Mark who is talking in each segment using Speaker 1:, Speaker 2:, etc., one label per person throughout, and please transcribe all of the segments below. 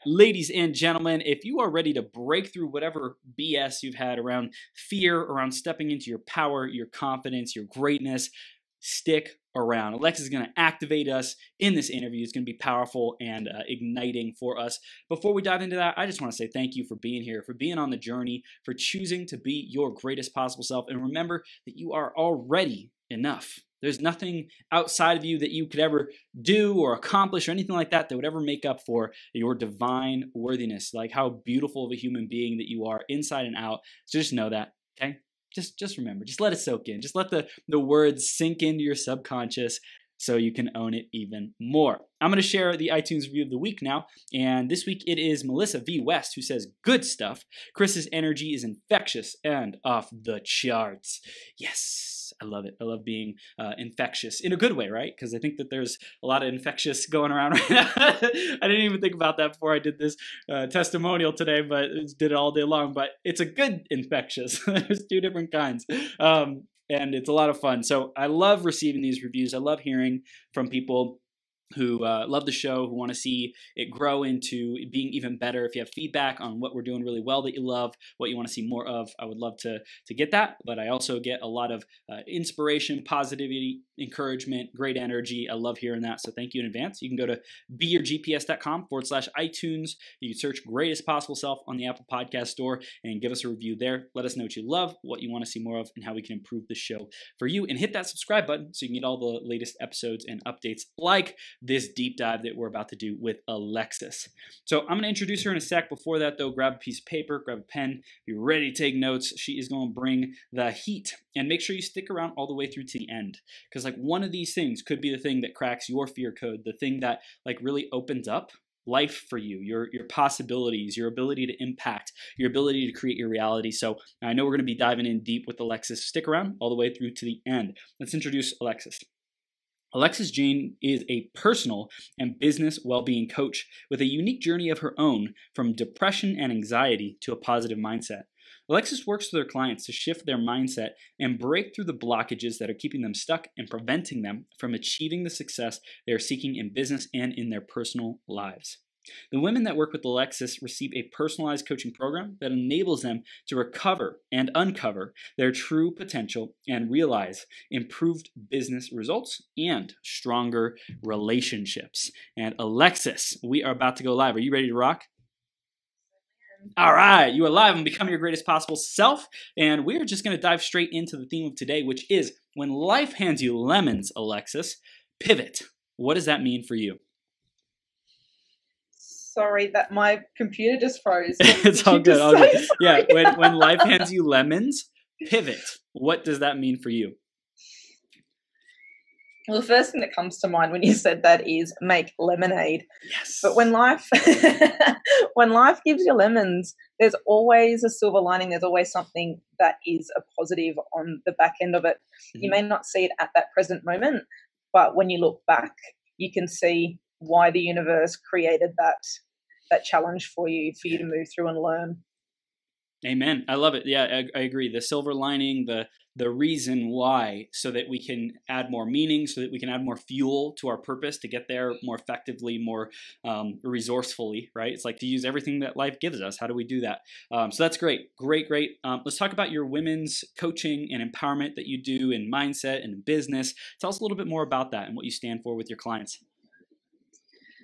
Speaker 1: Ladies and gentlemen, if you are ready to break through whatever BS you've had around fear, around stepping into your power, your confidence, your greatness, stick around. Alexis is going to activate us in this interview. It's going to be powerful and igniting for us. Before we dive into that, I just want to say thank you for being here, for being on the journey, for choosing to be your greatest possible self. And remember that you are already enough. There's nothing outside of you that you could ever do or accomplish or anything like that that would ever make up for your divine worthiness, like how beautiful of a human being that you are inside and out. So just know that, okay? Just remember, just let it soak in. Just let the words sink into your subconscious so you can own it even more. I'm going to share the iTunes review of the week now, and this week it is Melissa V. West who says, "Good stuff. Chris's energy is infectious and off the charts." Yes, I love it. I love being infectious in a good way, right? Because I think that there's a lot of infectious going around right now. I didn't even think about that before I did this testimonial today, but did it all day long. But it's a good infectious. There's two different kinds. And it's a lot of fun. So I love receiving these reviews. I love hearing from people who love the show, who want to see it grow into being even better. If you have feedback on what we're doing really well that you love, what you want to see more of, I would love to get that. But I also get a lot of inspiration, positivity, encouragement, great energy. I love hearing that. So thank you in advance. You can go to beyourgps.com/iTunes. You can search Greatest Possible Self on the Apple Podcast Store and give us a review there. Let us know what you love, what you want to see more of, and how we can improve the show for you. And hit that subscribe button so you can get all the latest episodes and updates like this deep dive that we're about to do with Alexis. So I'm going to introduce her in a sec. Before that, though, grab a piece of paper, grab a pen, be ready to take notes. She is going to bring the heat. And make sure you stick around all the way through to the end. Because like one of these things could be the thing that cracks your fear code, the thing that like really opens up life for you, your possibilities, your ability to impact, your ability to create your reality. So I know we're going to be diving in deep with Alexis. Stick around all the way through to the end. Let's introduce Alexis. Alexis Jane is a personal and business well-being coach with a unique journey of her own from depression and anxiety to a positive mindset. Alexis works with her clients to shift their mindset and break through the blockages that are keeping them stuck and preventing them from achieving the success they are seeking in business and in their personal lives. The women that work with Alexis receive a personalized coaching program that enables them to recover and uncover their true potential and realize improved business results and stronger relationships. And Alexis, we are about to go live. Are you ready to rock? All right, you are live and become your greatest possible self. And we are just going to dive straight into the theme of today, which is when life hands you lemons, Alexis, pivot. What does that mean for you?
Speaker 2: Sorry, that my computer just froze.
Speaker 1: It's all good. All good. Yeah, when life hands you lemons, pivot. What does that mean for you?
Speaker 2: Well, the first thing that comes to mind when you said that is make lemonade.
Speaker 1: Yes.
Speaker 2: But when life gives you lemons, there's always a silver lining. There's always something that is a positive on the back end of it. Mm-hmm. You may not see it at that present moment, but when you look back, you can see why the universe created that challenge for you to move through and learn.
Speaker 1: Amen. I love it. Yeah, I agree. The silver lining, the reason why, so that we can add more meaning, so that we can add more fuel to our purpose to get there more effectively, more resourcefully, right? It's like to use everything that life gives us. How do we do that? So that's great. Great. Let's talk about your women's coaching and empowerment that you do in mindset and in business. Tell us a little bit more about that and what you stand for with your clients.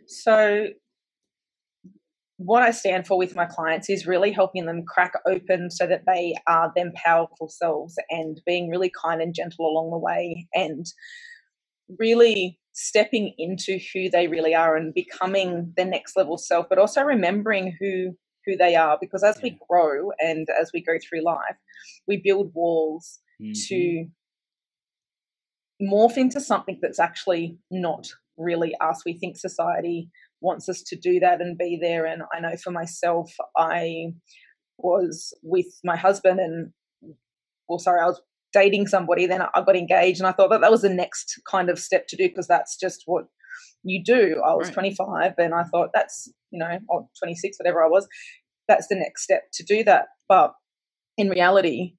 Speaker 2: So what I stand for with my clients is really helping them crack open so that they are them powerful selves and being really kind and gentle along the way and really stepping into who they really are and becoming the next level self, but also remembering who they are, because as we grow and as we go through life, we build walls to morph into something that's actually not really us. We think society wants us to do that and be there. And I know for myself, I was with my husband I was dating somebody, then I got engaged, and I thought that was the next kind of step to do, because that's just what you do. I was 25 and I thought that's, or 26, whatever I was, that's the next step to do that. But in reality,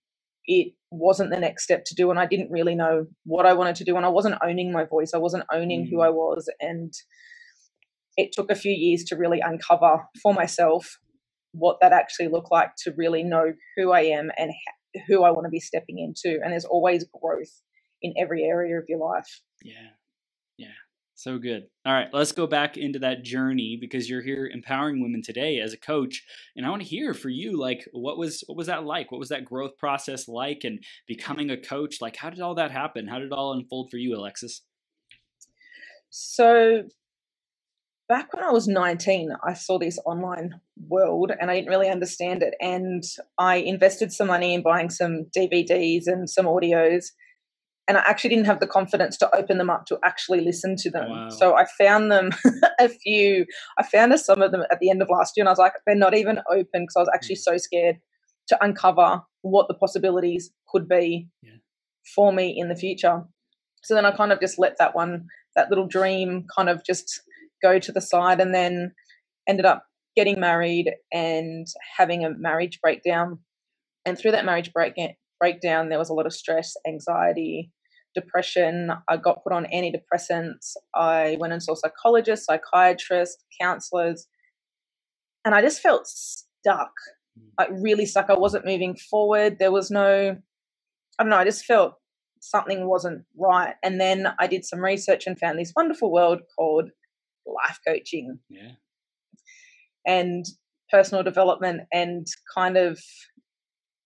Speaker 2: it wasn't the next step to do, and I didn't really know what I wanted to do, and I wasn't owning my voice. I wasn't owning who I was, and it took a few years to really uncover for myself what that actually looked like, to really know who I am and who I want to be stepping into. And there's always growth in every area of your life.
Speaker 1: Yeah. Yeah. So good. All right, let's go back into that journey, because you're here empowering women today as a coach, and I want to hear for you, like, what was that like? What was that growth process like, and becoming a coach? Like, how did all that happen? How did it all unfold for you, Alexis?
Speaker 2: So back when I was 19, I saw this online world and I didn't really understand it. And I invested some money in buying some DVDs and some audios. And I actually didn't have the confidence to open them up to actually listen to them.
Speaker 1: Wow.
Speaker 2: So I found them I found some of them at the end of last year, and I was like, they're not even open, because I was actually so scared to uncover what the possibilities could be for me in the future. So then I kind of just let that little dream kind of just go to the side, and then ended up getting married and having a marriage breakdown. And through that marriage breakdown, there was a lot of stress, anxiety, depression. I got put on antidepressants. I went and saw psychologists, psychiatrists, counselors, and I just felt stuck, like really stuck. I wasn't moving forward. There was no, I don't know, I just felt something wasn't right. And then I did some research and found this wonderful world called life coaching and personal development, and kind of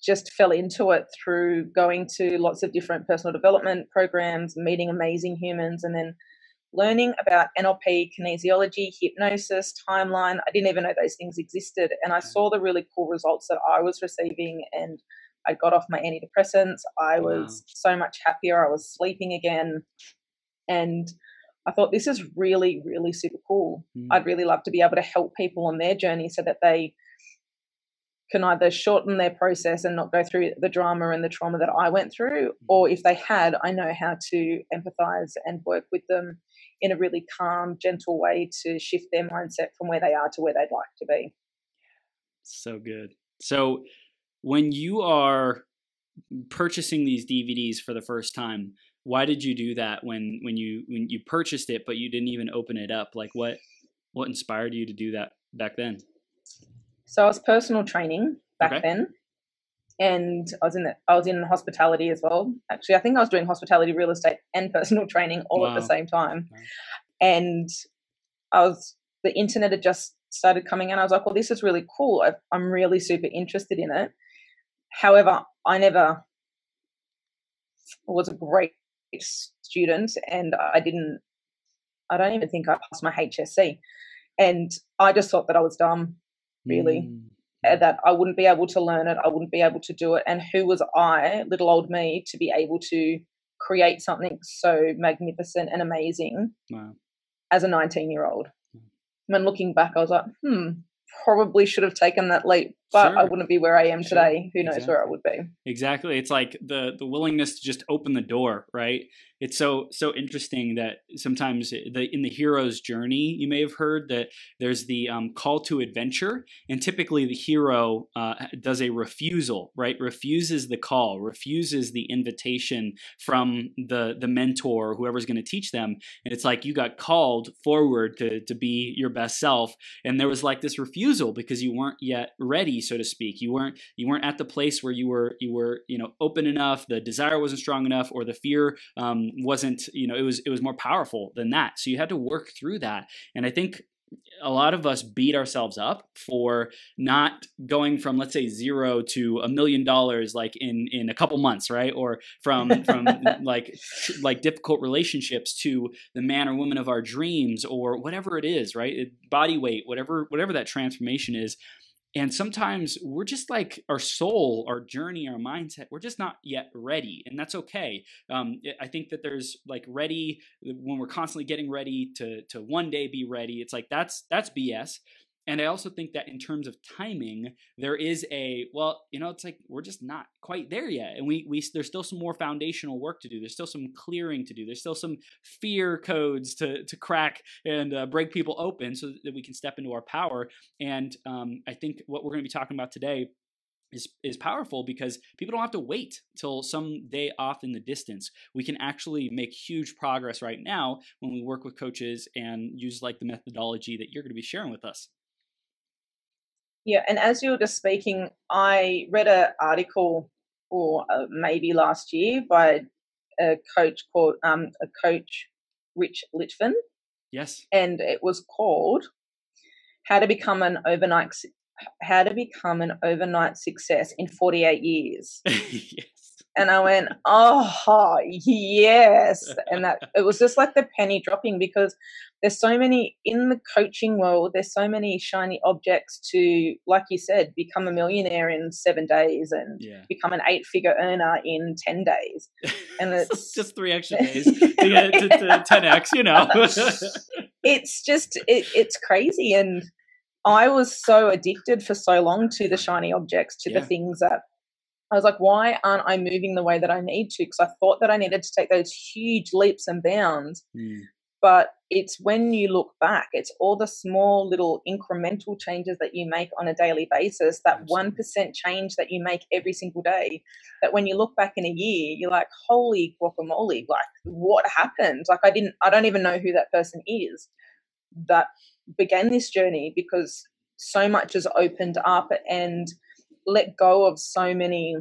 Speaker 2: just fell into it through going to lots of different personal development programs, meeting amazing humans, and then learning about NLP, kinesiology, hypnosis, timeline. I didn't even know those things existed. And I saw the really cool results that I was receiving, and I got off my antidepressants. I was so much happier. I was sleeping again. And I thought, this is really, really super cool. I'd really love to be able to help people on their journey so that they can either shorten their process and not go through the drama and the trauma that I went through, or if they had, I know how to empathize and work with them in a really calm, gentle way to shift their mindset from where they are to where they'd like to be.
Speaker 1: So good. So when you are purchasing these DVDs for the first time, why did you do that when you purchased it, but you didn't even open it up? Like, what inspired you to do that back then?
Speaker 2: So I was personal training back then, and I was in hospitality as well. Actually, I think I was doing hospitality, real estate, and personal training all at the same time. Wow. And the internet had just started coming in. I was like, well, this is really cool. I'm really super interested in it. However, I never was a great student, and I don't even think I passed my HSC. And I just thought that I was dumb, really, that I wouldn't be able to learn it. I wouldn't be able to do it. And who was I, little old me, to be able to create something so magnificent and amazing as a 19-year-old? When looking back, I was like, probably should have taken that leap, but I wouldn't be where I am today. Who knows where I would be?
Speaker 1: Exactly. It's like the willingness to just open the door, right? It's so interesting that sometimes in the hero's journey, you may have heard that there's the call to adventure, and typically the hero does a refusal, right? Refuses the call, refuses the invitation from the mentor or whoever's going to teach them, and it's like you got called forward to be your best self, and there was like this refusal because you weren't yet ready, so to speak. You weren't at the place where you were open enough. The desire wasn't strong enough, or the fear wasn't, it was more powerful than that. So you had to work through that. And I think a lot of us beat ourselves up for not going from, let's say, $0 to $1 million like in a couple months, right? Or from like difficult relationships to the man or woman of our dreams, or whatever it is, right? Body weight, whatever that transformation is. And sometimes we're just like our soul, our journey, our mindset, we're just not yet ready. And that's okay. I think that there's like ready when we're constantly getting ready to one day be ready. It's like that's BS. And I also think that in terms of timing, there is it's like we're just not quite there yet. And there's still some more foundational work to do. There's still some clearing to do. There's still some fear codes to crack and break people open so that we can step into our power. And I think what we're going to be talking about today is powerful, because people don't have to wait till some day off in the distance. We can actually make huge progress right now when we work with coaches and use like the methodology that you're going to be sharing with us.
Speaker 2: Yeah, and as you were just speaking, I read an article, or maybe last year, by a coach called Rich Litfin.
Speaker 1: Yes.
Speaker 2: And it was called How to Become an Overnight Success in 48 Years.
Speaker 1: Yes.
Speaker 2: And I went, oh, yes. And that it was just like the penny dropping, because there's so many in the coaching world, there's so many shiny objects to, like you said, become a millionaire in 7 days and become an 8-figure earner in 10 days. And it's
Speaker 1: just 3 extra days to get to 10x, you know.
Speaker 2: It's just, it's crazy. And I was so addicted for so long to the shiny objects, to the things that I was like, why aren't I moving the way that I need to? Because I thought that I needed to take those huge leaps and bounds. But it's when you look back, it's all the small little incremental changes that you make on a daily basis, that 1% change that you make every single day, that when you look back in a year, you're like, holy guacamole, like what happened? Like I don't even know who that person is that began this journey, because so much has opened up and let go of so many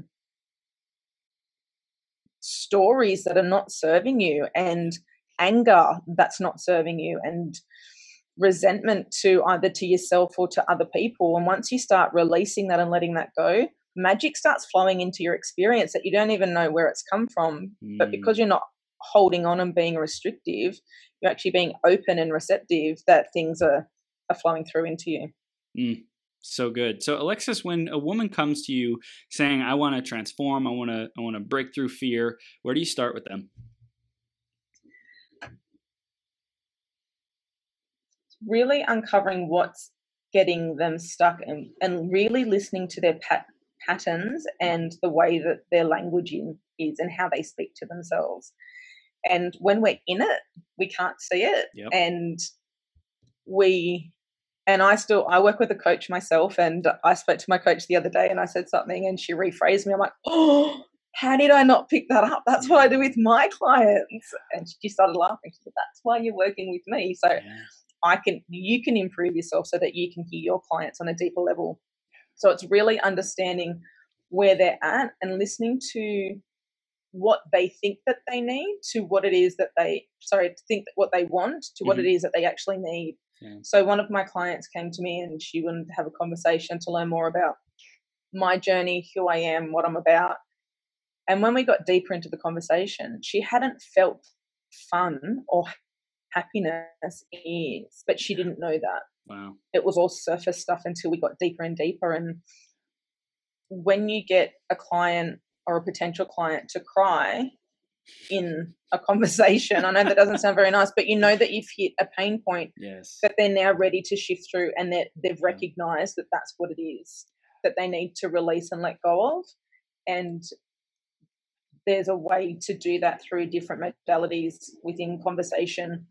Speaker 2: stories that are not serving you, and anger that's not serving you, and resentment to either to yourself or to other people. And once you start releasing that and letting that go, magic starts flowing into your experience that you don't even know where it's come from. But because you're not holding on and being restrictive, you're actually being open and receptive, that things are flowing through into you.
Speaker 1: So good. So Alexis, when a woman comes to you saying, I want to transform, I want to break through fear, where do you start with them?
Speaker 2: Really uncovering what's getting them stuck, and really listening to their patterns and the way that their language is and how they speak to themselves. And when we're in it, we can't see it. And I work with a coach myself, and I spoke to my coach the other day and I said something and she rephrased me. I'm like, oh, how did I not pick that up? That's what I do with my clients. And she started laughing. She said, that's why you're working with me. So you can improve yourself so that you can hear your clients on a deeper level. So it's really understanding where they're at and listening to what they think that they need to what it is that what they want to what it is that they actually need. So one of my clients came to me and she wanted to have a conversation to learn more about my journey, who I am, what I'm about. And when we got deeper into the conversation, she hadn't felt fun or happiness in years, but she didn't know that.
Speaker 1: Wow.
Speaker 2: It was all surface stuff until we got deeper and deeper. And when you get a client or a potential client to cry in a conversation, I know that doesn't sound very nice, but you know that you've hit a pain point that they're now ready to shift through, and that they've recognized that that's what it is that they need to release and let go of. And there's a way to do that through different modalities within conversation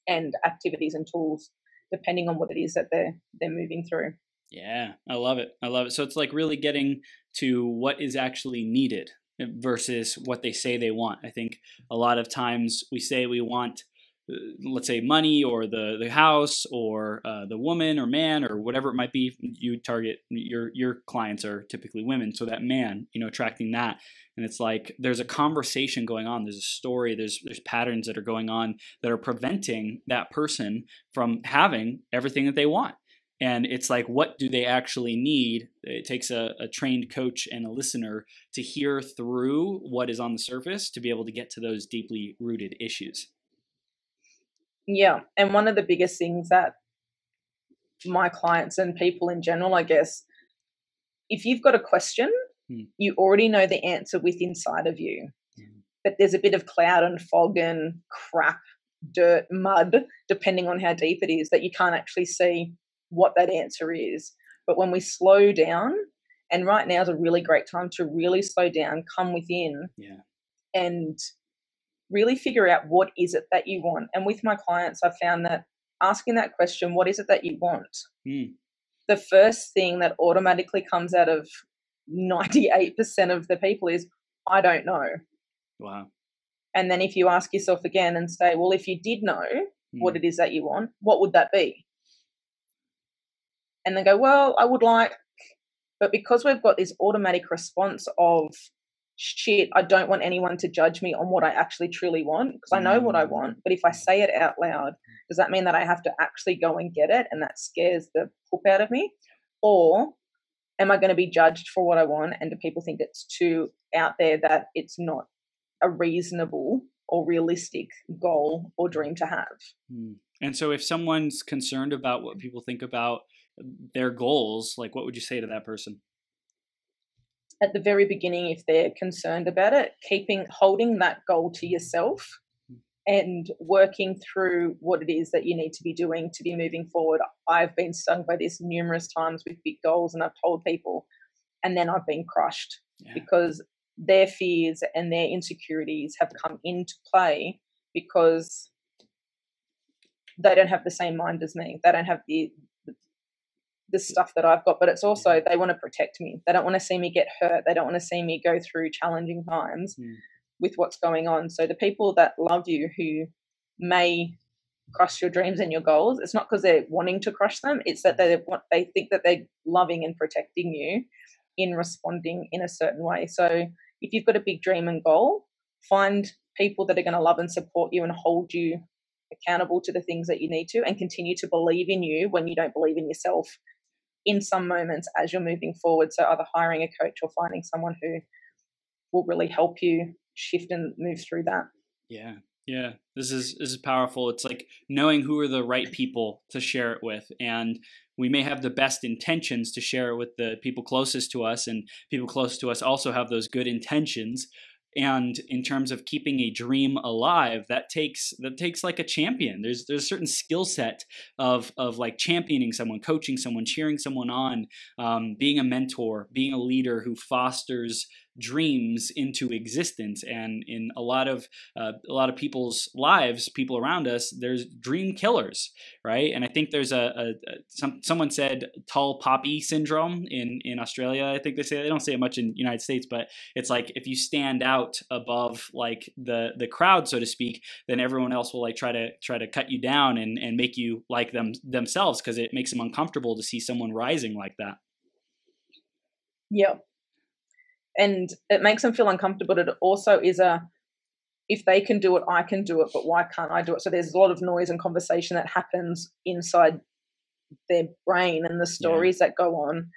Speaker 2: and activities and tools, depending on what it is that they're moving through.
Speaker 1: Yeah, I love it. So it's like really getting to what is actually needed versus what they say they want. I think a lot of times we say we want, let's say, money or the house or the woman or man or whatever it might be. You target your clients are typically women, so that man, attracting that. And it's like there's a conversation going on. There's a story. There's patterns that are going on that are preventing that person from having everything that they want. And it's like, what do they actually need? It takes a trained coach and a listener to hear through what is on the surface to be able to get to those deeply rooted issues.
Speaker 2: Yeah. And one of the biggest things that my clients and people in general, I guess, if you've got a question, you already know the answer within inside of you. But there's a bit of cloud and fog and crap, dirt, mud, depending on how deep it is, that you can't actually see what that answer is. But when we slow down, and right now is a really great time to really slow down, come within and really figure out what is it that you want. And with my clients, I found that asking that question, what is it that you want? The first thing that automatically comes out of 98% of the people is, I don't know.
Speaker 1: Wow.
Speaker 2: And then if you ask yourself again and say, well, if you did know what it is that you want, what would that be? And they go, well, I would like, but because we've got this automatic response of, shit, I don't want anyone to judge me on what I actually truly want, because I know what I want, but if I say it out loud, does that mean that I have to actually go and get it, and that scares the poop out of me? Or am I going to be judged for what I want, and do people think it's too out there, that it's not a reasonable or realistic goal or dream to have?
Speaker 1: And so if someone's concerned about what people think about their goals, like, what would you say to that person?
Speaker 2: At the very beginning, if they're concerned about it, holding that goal to yourself and working through what it is that you need to be doing to be moving forward. I've been stung by this numerous times with big goals, and I've told people, and then I've been crushed because their fears and their insecurities have come into play because they don't have the same mind as me. They don't have the stuff that I've got, but it's also they want to protect me. They don't want to see me get hurt. They don't want to see me go through challenging times with what's going on. So the people that love you, who may crush your dreams and your goals, it's not because they're wanting to crush them. It's that they think that they're loving and protecting you in responding in a certain way. So if you've got a big dream and goal, find people that are going to love and support you and hold you accountable to the things that you need to, and continue to believe in you when you don't believe in yourself in some moments as you're moving forward. So either hiring a coach or finding someone who will really help you shift and move through that.
Speaker 1: Yeah. This is powerful. It's like knowing who are the right people to share it with. And we may have the best intentions to share it with the people closest to us, and people close to us also have those good intentions. And in terms of keeping a dream alive, that takes like a champion. There's a certain skill set of like championing someone, coaching someone, cheering someone on, being a mentor, being a leader who fosters dreams into existence. And in a lot of people's lives, people around us, there's dream killers, right? And I think there's someone said tall poppy syndrome in Australia. I think they don't say it much in the United States, but it's like if you stand out above like the crowd, so to speak, then everyone else will like try to cut you down and make you like themselves, because it makes them uncomfortable to see someone rising like that.
Speaker 2: Yeah. And it makes them feel uncomfortable, but it also is if they can do it, I can do it, but why can't I do it? So there's a lot of noise and conversation that happens inside their brain, and the stories that go on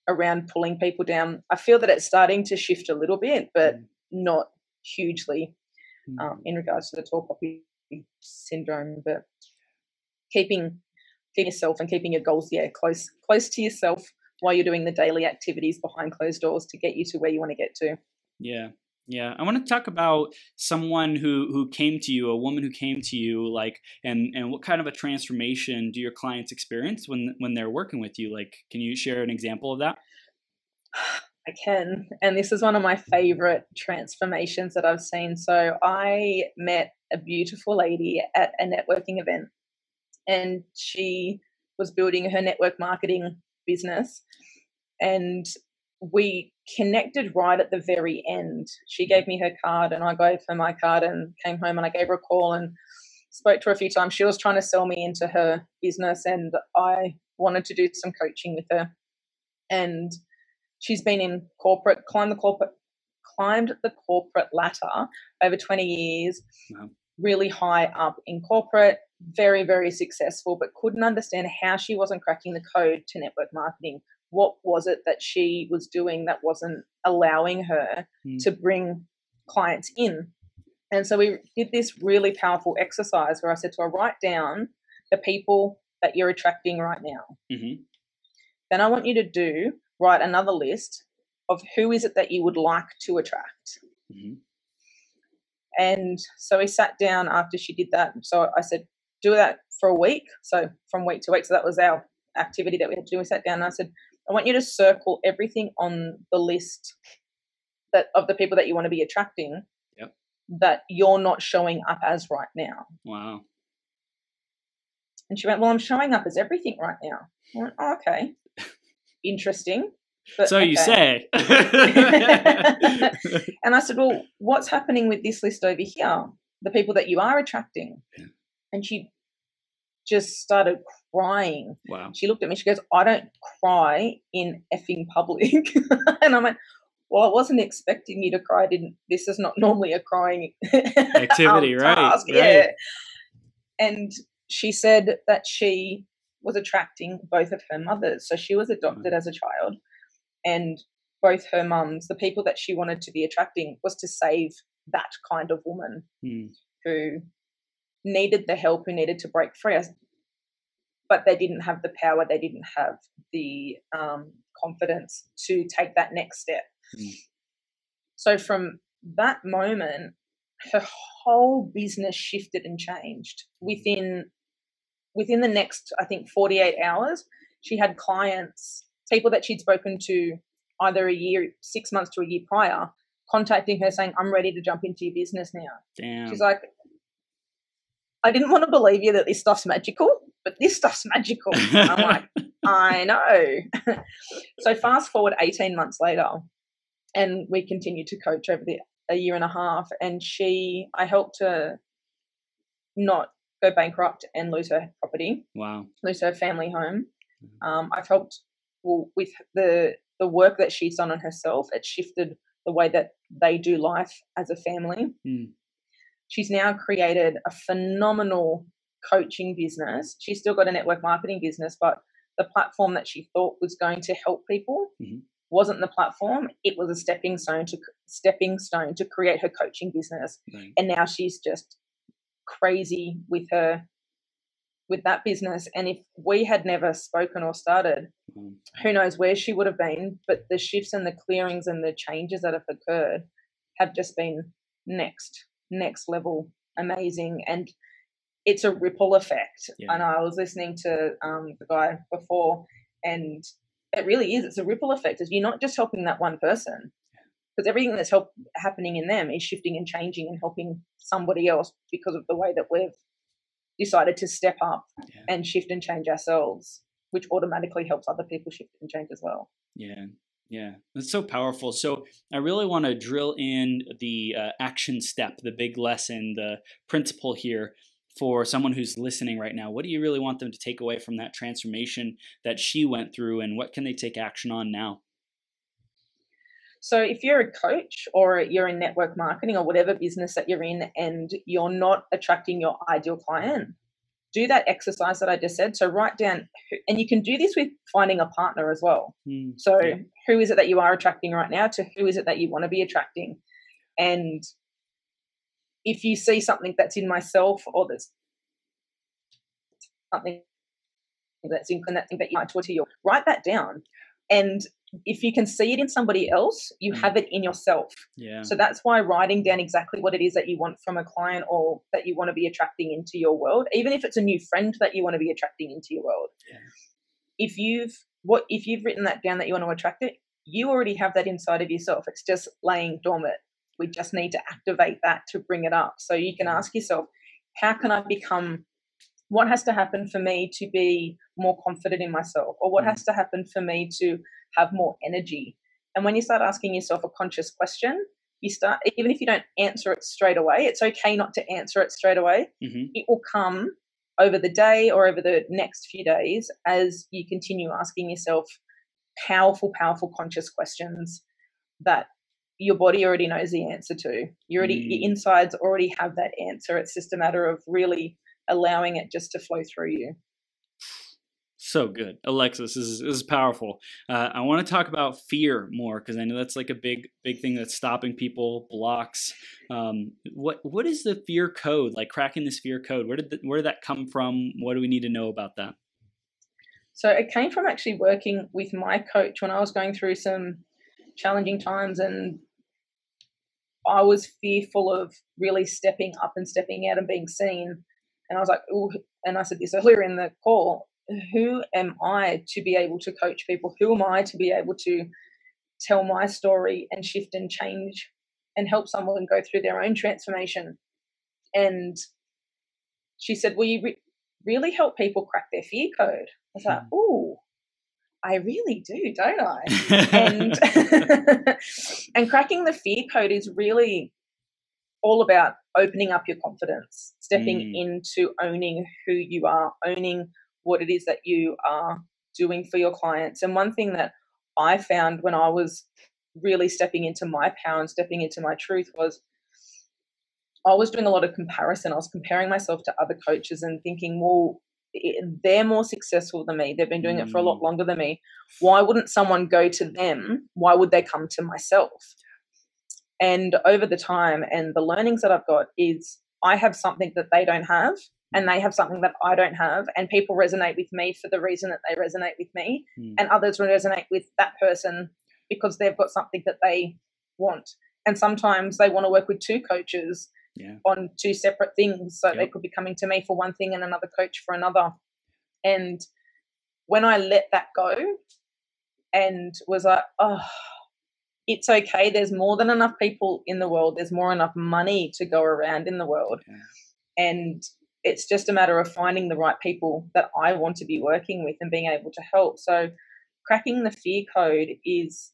Speaker 2: around pulling people down. I feel that it's starting to shift a little bit, but not hugely in regards to the tall poppy syndrome. But keeping yourself and keeping your goals close to yourself while you're doing the daily activities behind closed doors to get you to where you want to get to.
Speaker 1: Yeah. I want to talk about someone who came to you, a woman who came to you, like, and what kind of a transformation do your clients experience when they're working with you? Like, can you share an example of that?
Speaker 2: I can. And this is one of my favorite transformations that I've seen. So I met a beautiful lady at a networking event, and she was building her network marketing business, and we connected right at the very end. She gave me her card and I gave her my card, and came home and I gave her a call and spoke to her a few times. She was trying to sell me into her business, and I wanted to do some coaching with her. And she's been in corporate, climbed the corporate ladder over 20 years, really high up in corporate, very, very successful, but couldn't understand how she wasn't cracking the code to network marketing. What was it that she was doing that wasn't allowing her to bring clients in? And so we did this really powerful exercise where I said to her, write down the people that you're attracting right now. Then I want you to write another list of who is it that you would like to attract. And so we sat down after she did that. So I said, do that for a week. So from week to week. So that was our activity that we had to do. We sat down and I said, I want you to circle everything on the list of the people that you want to be attracting that you're not showing up as right now.
Speaker 1: Wow.
Speaker 2: And she went, well, I'm showing up as everything right now. I went, oh, okay. Interesting. But,
Speaker 1: so you say.
Speaker 2: And I said, well, what's happening with this list over here? The people that you are attracting. And she just started crying.
Speaker 1: Wow.
Speaker 2: She looked at me, she goes, I don't cry in effing public. And I went, well, I wasn't expecting you to cry. This is not normally a crying
Speaker 1: activity, right?
Speaker 2: Task.
Speaker 1: Right.
Speaker 2: Yeah. And she said that she was attracting both of her mothers. So she was adopted as a child, and both her mums, the people that she wanted to be attracting, was to save that kind of woman who needed the help, who needed to break free, but they didn't have the power, they didn't have the confidence to take that next step. So from that moment, her whole business shifted and changed. Within the next, I think, 48 hours, she had clients, people that she'd spoken to either a year, 6 months to a year prior, contacting her saying, I'm ready to jump into your business now.
Speaker 1: Damn.
Speaker 2: She's like, I didn't want to believe you that this stuff's magical, but this stuff's magical. I'm like, I know. So fast forward 18 months later, and we continued to coach over a year and a half, and I helped her not go bankrupt and lose her property.
Speaker 1: Wow.
Speaker 2: Lose her family home. I've helped with the work that she's done on herself. It shifted the way that they do life as a family. She's now created a phenomenal coaching business. She's still got a network marketing business, but the platform that she thought was going to help people wasn't the platform. It was a stepping stone to create her coaching business. And now she's just crazy with that business. And if we had never spoken or started, who knows where she would have been. But the shifts and the clearings and the changes that have occurred have just been next level amazing. And it's a ripple effect. And I was listening to the guy before, and it really is. It's a ripple effect. You're not just helping that one person, because everything that's happening in them is shifting and changing and helping somebody else because of the way that we've decided to step up and shift and change ourselves, which automatically helps other people shift and change as well.
Speaker 1: Yeah, that's so powerful. So I really want to drill in the action step, the big lesson, the principle here for someone who's listening right now. What do you really want them to take away from that transformation that she went through, and what can they take action on now?
Speaker 2: So if you're a coach or you're in network marketing or whatever business that you're in and you're not attracting your ideal client, do that exercise that I just said. So write down, and you can do this with finding a partner as well. So who is it that you are attracting right now to who is it that you want to be attracting? And if you see something that's in myself or there's something that's in that thing that you might talk to, write that down. And if you can see it in somebody else, you have it in yourself. So that's why writing down exactly what it is that you want from a client or that you want to be attracting into your world, even if it's a new friend that you want to be attracting into your world. If you've written that down that you want to attract it, you already have that inside of yourself. It's just laying dormant. We just need to activate that to bring it up. So you can ask yourself, how can I become, what has to happen for me to be more confident in myself? Or what has to happen for me to have more energy? And when you start asking yourself a conscious question, even if you don't answer it straight away, it's okay not to answer it straight away. It will come over the day or over the next few days as you continue asking yourself powerful conscious questions that your body already knows the answer to. Your insides already have that answer. It's just a matter of really allowing it just to flow through you.
Speaker 1: So good. Alexis, this is powerful. I want to talk about fear more, because I know that's like a big thing that's stopping people, blocks. What is the fear code, like cracking this fear code? Where did that come from? What do we need to know about that?
Speaker 2: So it came from actually working with my coach when I was going through some challenging times, and I was fearful of really stepping up and stepping out and being seen. And I was like, ooh, and I said this earlier in the call, who am I to be able to coach people? Who am I to be able to tell my story and shift and change and help someone go through their own transformation? And she said, will you really help people crack their fear code? I was like, ooh, I really do, don't I? And cracking the fear code is really all about opening up your confidence, stepping into owning who you are, owning what it is that you are doing for your clients. And one thing that I found when I was really stepping into my power and stepping into my truth was I was doing a lot of comparison. I was comparing myself to other coaches and thinking, well, they're more successful than me. They've been doing it for a lot longer than me. Why wouldn't someone go to them? Why would they come to myself? And over the time and the learnings that I've got is I have something that they don't have, and they have something that I don't have, and people resonate with me for the reason that they resonate with me, and others resonate with that person because they've got something that they want. And sometimes they want to work with two coaches on two separate things. So they could be coming to me for one thing and another coach for another. And when I let that go and was like, oh, it's okay. There's more than enough people in the world. There's more enough money to go around in the world. And it's just a matter of finding the right people that I want to be working with and being able to help. So cracking the fear code is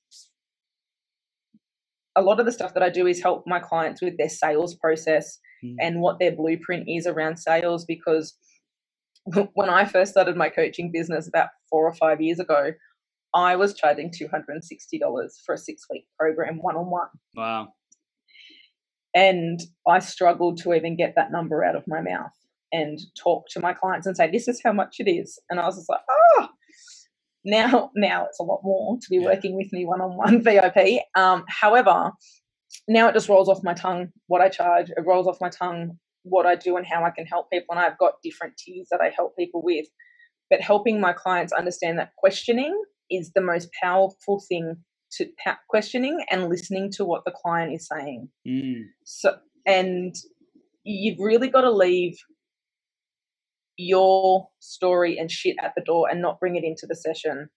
Speaker 2: a lot of the stuff that I do is help my clients with their sales process and what their blueprint is around sales. Because when I first started my coaching business about 4 or 5 years ago, I was charging $260 for a 6-week program one-on-one.
Speaker 1: Wow.
Speaker 2: And I struggled to even get that number out of my mouth and talk to my clients and say, this is how much it is. And I was just like, oh, now it's a lot more to be working with me one-on-one VIP. However, now it just rolls off my tongue what I charge. It rolls off my tongue what I do and how I can help people. And I've got different tiers that I help people with. But helping my clients understand that questioning is the most powerful thing to questioning and listening to what the client is saying. So, and you've really got to leave your story and shit at the door and not bring it into the session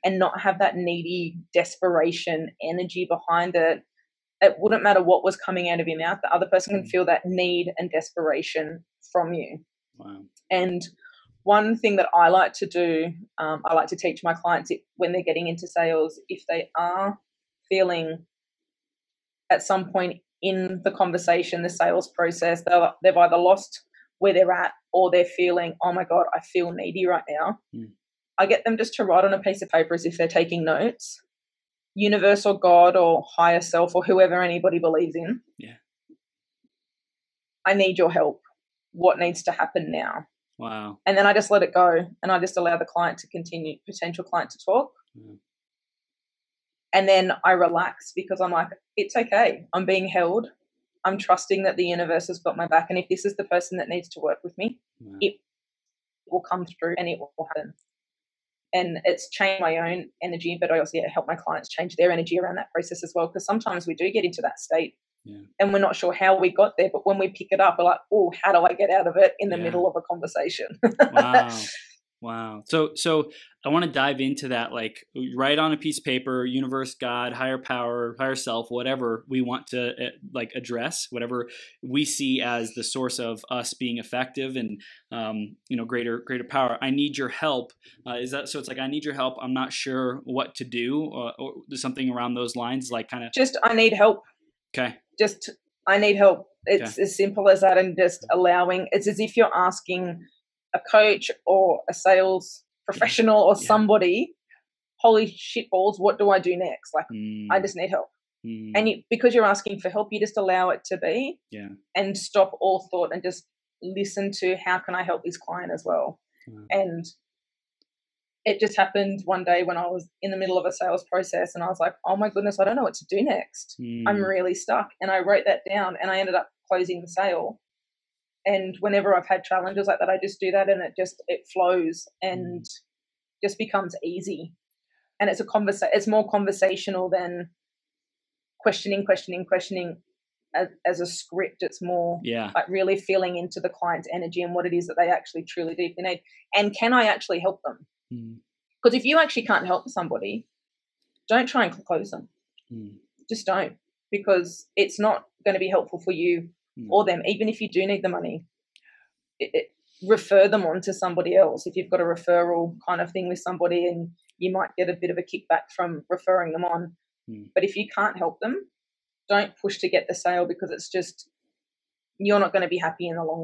Speaker 2: and not have that needy desperation energy behind it. It wouldn't matter what was coming out of your mouth. The other person can feel that need and desperation from you.
Speaker 1: Wow.
Speaker 2: And one thing that I like to do, I like to teach my clients when they're getting into sales, if they are feeling at some point in the conversation, the sales process, they've either lost where they're at or they're feeling, oh my God, I feel needy right now. I get them just to write on a piece of paper as if they're taking notes, universe or God or higher self or whoever anybody believes in. I need your help. What needs to happen now?
Speaker 1: Wow.
Speaker 2: And then I just let it go and I just allow the client to continue, potential client to talk. And then I relax because I'm like, it's okay. I'm being held. I'm trusting that the universe has got my back. And if this is the person that needs to work with me, it will come through and it will happen. And it's changed my own energy, but I also help my clients change their energy around that process as well. Because sometimes we do get into that state and we're not sure how we got there. But when we pick it up, we're like, oh, how do I get out of it in the middle of a conversation?
Speaker 1: Wow. So I want to dive into that, like write on a piece of paper, universe, God, higher power, higher self, whatever we want to like address, whatever we see as the source of us being effective and, greater power. I need your help. Is that, so it's like, I need your help. I'm not sure what to do or something around those lines, like kind of
Speaker 2: just, I need help.
Speaker 1: Okay.
Speaker 2: Just, I need help. It's as simple as that. And just allowing, it's as if you're asking a coach or a sales professional or somebody, holy shit balls, what do I do next? Like, I just need help. And because you're asking for help, you just allow it to be and stop all thought and just listen to how can I help this client as well. And it just happened one day when I was in the middle of a sales process and I was like, oh my goodness, I don't know what to do next. I'm really stuck. And I wrote that down and I ended up closing the sale. And whenever I've had challenges like that, I just do that and it flows and just becomes easy. And it's it's more conversational than questioning as a script. It's more like really feeling into the client's energy and what it is that they actually truly deeply need. And can I actually help them? Because if you actually can't help somebody, don't try and close them. Just don't, because it's not going to be helpful for you or them. Even if you do need the money, refer them on to somebody else. If you've got a referral kind of thing with somebody and you might get a bit of a kickback from referring them on. But if you can't help them, don't push to get the sale, because it's just, you're not going to be happy in the long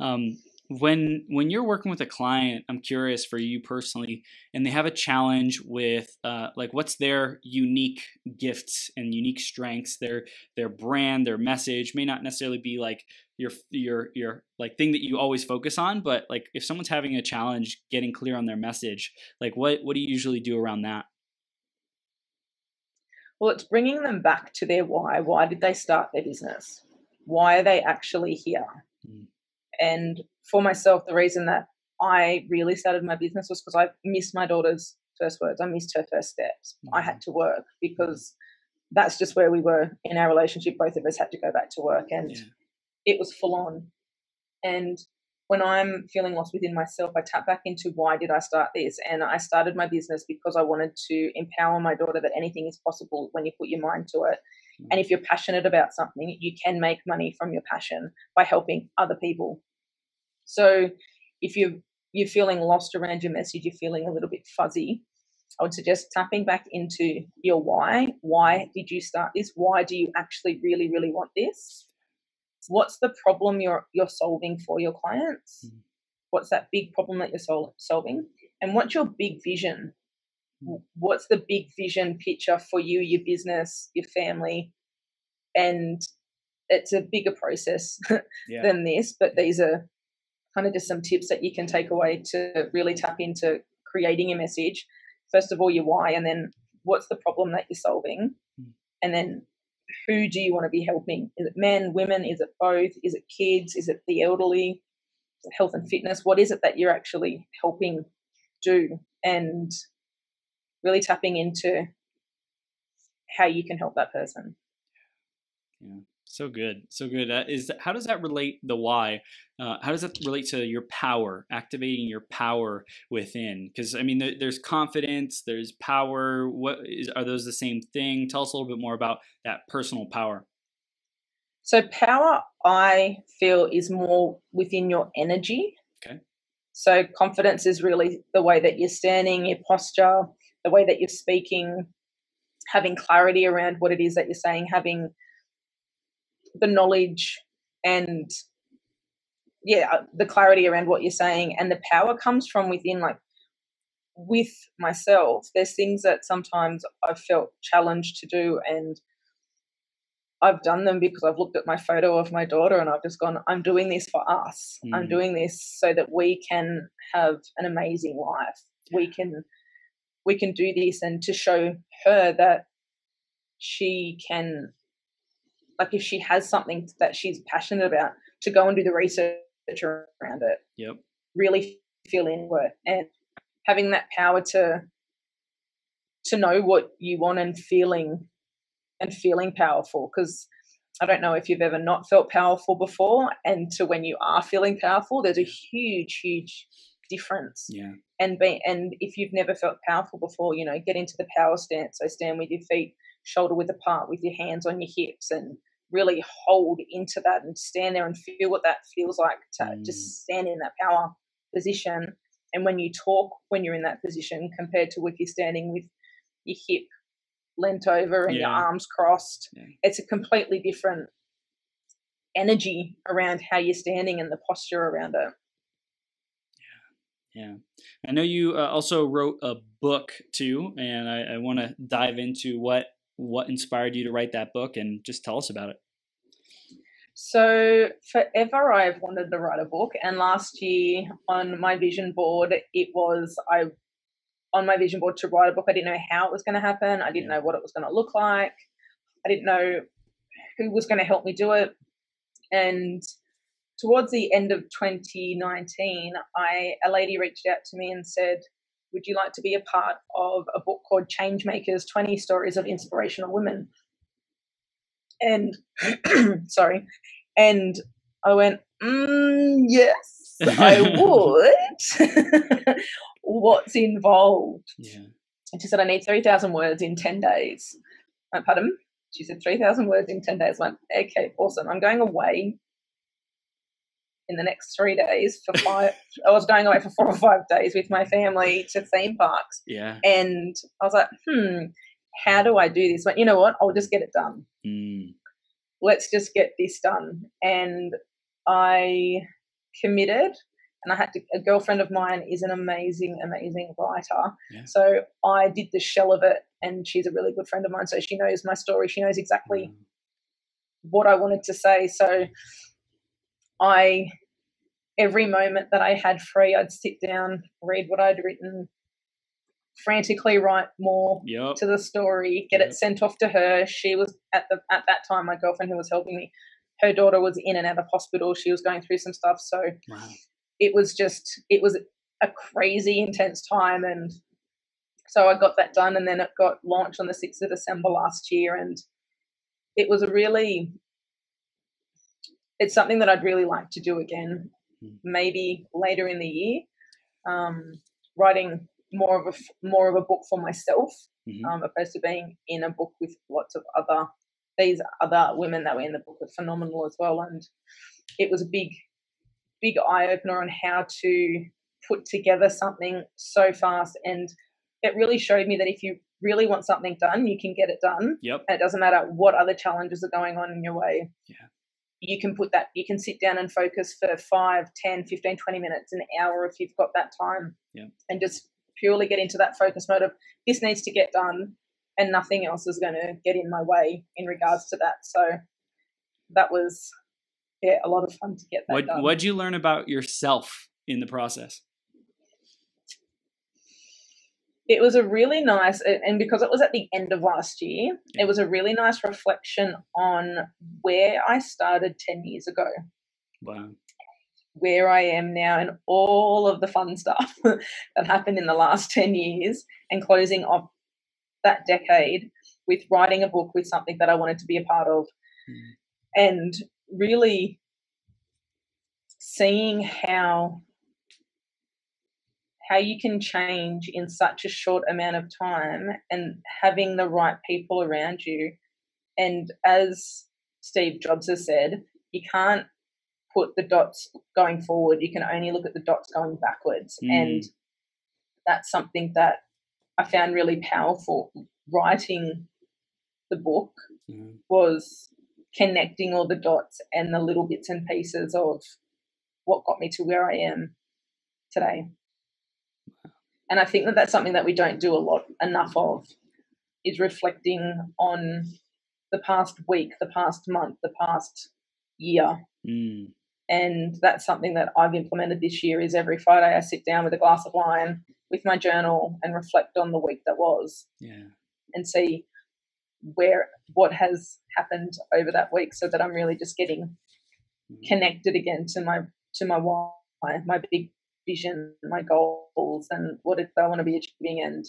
Speaker 2: run.
Speaker 1: When you're working with a client, I'm curious for you personally, and they have a challenge with like what's their unique gifts and unique strengths, their brand, their message may not necessarily be like your like thing that you always focus on, but like if someone's having a challenge getting clear on their message, like what do you usually do around that?
Speaker 2: Well, it's bringing them back to their why. Why did they start their business? Why are they actually here? And for myself, the reason that I really started my business was because I missed my daughter's first words. I missed her first steps. I had to work because that's just where we were in our relationship. Both of us had to go back to work, and it was full on. And when I'm feeling lost within myself, I tap back into why did I start this? And I started my business because I wanted to empower my daughter that anything is possible when you put your mind to it. And if you're passionate about something, you can make money from your passion by helping other people. So if you're feeling lost around your message, you're feeling a little bit fuzzy, I would suggest tapping back into your why. Why did you start this? Why do you actually really, really want this? What's the problem you're solving for your clients? What's that big problem that you're solving? And what's your big vision? What's the big vision picture for you, your business, your family? And it's a bigger process than this, but these are kind of just some tips that you can take away to really tap into creating a message. First of all, your why, and then what's the problem that you're solving? And then who do you want to be helping? Is it men, women? Is it both? Is it kids? Is it the elderly? Is it health and fitness? What is it that you're actually helping do? And really tapping into how you can help that person.
Speaker 1: Yeah, so good, so good. How does that relate, the why? How does that relate to your power, activating your power within? Because I mean, there's confidence, there's power. Are those the same thing? Tell us a little bit more about that personal power.
Speaker 2: So power, I feel, is more within your energy.
Speaker 1: Okay.
Speaker 2: So confidence is really the way that you're standing, your posture, the way that you're speaking, having clarity around what it is that you're saying, having the knowledge and the clarity around what you're saying. And the power comes from within. Like with myself, there's things that sometimes I've felt challenged to do, and I've done them because I've looked at my photo of my daughter and I've just gone, I'm doing this for us. I'm doing this so that we can have an amazing life. We can do this, and to show her that she can, like if she has something that she's passionate about, to go and do the research around it.
Speaker 1: Yep.
Speaker 2: Really feel into it, and having that power to know what you want, and feeling powerful. Because I don't know if you've ever not felt powerful before, and to when you are feeling powerful, there's a huge difference.
Speaker 1: Yeah.
Speaker 2: And if you've never felt powerful before, get into the power stance. So stand with your feet shoulder width apart, with your hands on your hips, and really hold into that and stand there and feel what that feels like to just stand in that power position. And when you talk, when you're in that position, compared to if you're standing with your hip leant over and your arms crossed, it's a completely different energy around how you're standing and the posture around it.
Speaker 1: Yeah. I know you also wrote a book too, and I want to dive into what inspired you to write that book, and just tell us about it.
Speaker 2: So forever I've wanted to write a book, and last year on my vision board, on my vision board to write a book. I didn't know how it was going to happen. I didn't know what it was going to look like. I didn't know who was going to help me do it. And towards the end of 2019, a lady reached out to me and said, would you like to be a part of a book called Changemakers, 20 Stories of Inspirational Women? And sorry. And I went, yes, I would. What's involved?
Speaker 1: Yeah.
Speaker 2: And she said, I need 3,000 words in 10 days. I went, pardon? She said, 3,000 words in 10 days. I went, okay, awesome. I'm going away in the next 3 days for 5. I was going away for 4 or 5 days with my family to theme parks.
Speaker 1: Yeah.
Speaker 2: And I was like, how do I do this? But you know what? I'll just get it done. Let's just get this done. And I committed, and I had to, a girlfriend of mine is an amazing, amazing writer. Yeah. So I did the shell of it, and she's a really good friend of mine. So she knows my story. She knows exactly what I wanted to say. So every moment that I had free, I'd sit down, read what I'd written, frantically write more to the story, get it sent off to her. She was at that time, my girlfriend who was helping me, her daughter was in and out of hospital. She was going through some stuff. So it was a crazy intense time. And so I got that done, and then it got launched on the 6th of December last year. And it was it's something that I'd really like to do again, maybe later in the year, writing more of a book for myself, opposed to being in a book with lots of these other women that were in the book are phenomenal as well. And it was a big eye opener on how to put together something so fast. And it really showed me that if you really want something done, you can get it done. And it doesn't matter what other challenges are going on in your way. You can sit down and focus for 5, 10, 15, 20 minutes, an hour if you've got that time, and just purely get into that focus mode of this needs to get done and nothing else is going to get in my way in regards to that. So that was a lot of fun to get that done.
Speaker 1: What'd you learn about yourself in the process?
Speaker 2: It was a really nice, and because it was at the end of last year, it was a really nice reflection on where I started 10 years ago.
Speaker 1: Wow.
Speaker 2: Where I am now, and all of the fun stuff that happened in the last 10 years, and closing off that decade with writing a book with something that I wanted to be a part of, and really seeing how you can change in such a short amount of time, and having the right people around you. And as Steve Jobs has said, you can't put the dots going forward, you can only look at the dots going backwards. And that's something that I found really powerful. Writing the book was connecting all the dots and the little bits and pieces of what got me to where I am today. And I think that that's something that we don't do enough of, is reflecting on the past week, the past month, the past year. And that's something that I've implemented this year, is every Friday I sit down with a glass of wine with my journal and reflect on the week that was, and see what has happened over that week, so that I'm really just getting connected again to my why, my big vision, my goals, and what it I want to be achieving, and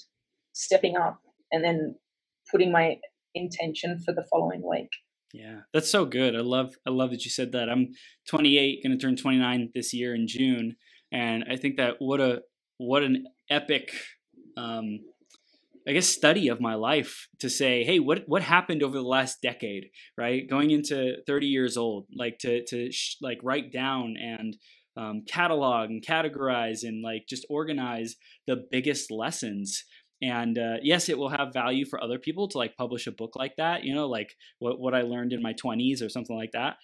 Speaker 2: stepping up, and then putting my intention for the following week.
Speaker 1: Yeah, that's so good. I love that you said that. I'm 28, going to turn 29 this year in June, and I think that what an epic, I guess, study of my life to say, hey, what happened over the last decade, right? Going into 30 years old, like to write down and catalog and categorize and like just organize the biggest lessons. And yes, it will have value for other people to like publish a book like that, like what I learned in my 20s or something like that.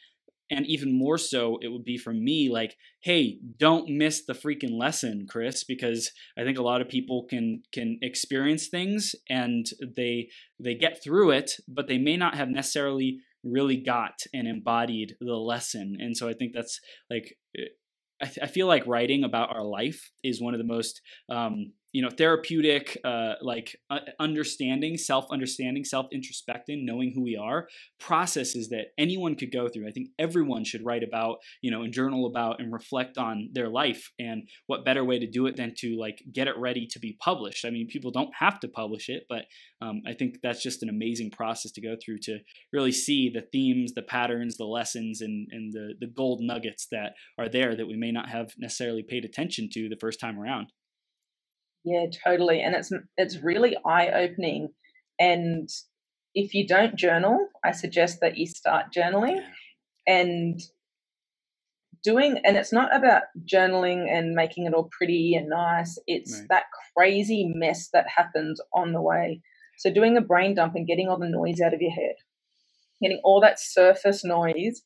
Speaker 1: And even more so, it would be for me like, hey, don't miss the freaking lesson, Chris, because I think a lot of people can experience things and they get through it, but they may not have necessarily really got and embodied the lesson. And so I think that's like, I feel like writing about our life is one of the most therapeutic, understanding, self-introspecting, knowing who we are, processes that anyone could go through. I think everyone should write about, and journal about and reflect on their life. And what better way to do it than to like get it ready to be published? I mean, people don't have to publish it, but I think that's just an amazing process to go through to really see the themes, the patterns, the lessons, and the gold nuggets that are there that we may not have necessarily paid attention to the first time around.
Speaker 2: Yeah, totally. And it's really eye-opening. And if you don't journal, I suggest that you start journaling. And and it's not about journaling and making it all pretty and nice. It's
Speaker 1: Right.
Speaker 2: that crazy mess that happens on the way. So doing a brain dump and getting all the noise out of your head, getting all that surface noise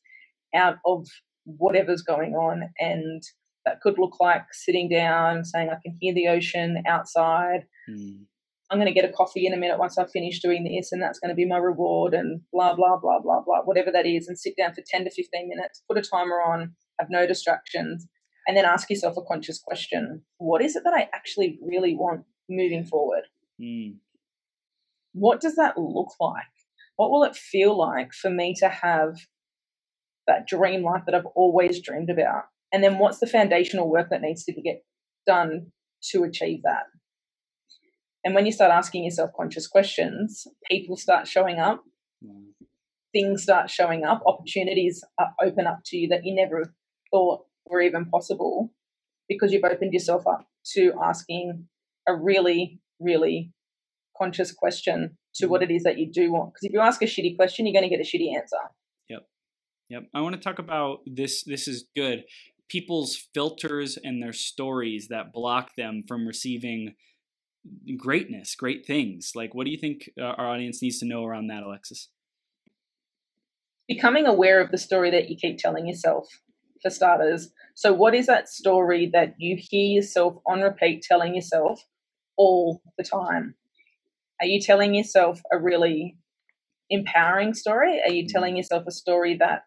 Speaker 2: out of whatever's going on. And that could look like sitting down, saying, I can hear the ocean outside. I'm going to get a coffee in a minute once I finish doing this, and that's going to be my reward, and blah, blah, blah, blah, blah, whatever that is, and sit down for 10 to 15 minutes, put a timer on, have no distractions, and then ask yourself a conscious question. What is it that I actually really want moving forward? What does that look like? What will it feel like for me to have that dream life that I've always dreamed about? And then what's the foundational work that needs to get done to achieve that? And when you start asking yourself conscious questions, people start showing up, things start showing up, opportunities open up to you that you never thought were even possible, because you've opened yourself up to asking a really, really conscious question to what it is that you do want. Because if you ask a shitty question, you're going to get a shitty answer.
Speaker 1: Yep. I want to talk about this. This is good. People's filters and their stories that block them from receiving greatness, great things. Like, what do you think our audience needs to know around that, Alexis?
Speaker 2: Becoming aware of the story that you keep telling yourself, for starters. So what is that story that you hear yourself on repeat telling yourself all the time? Are you telling yourself a really empowering story? Are you telling yourself a story that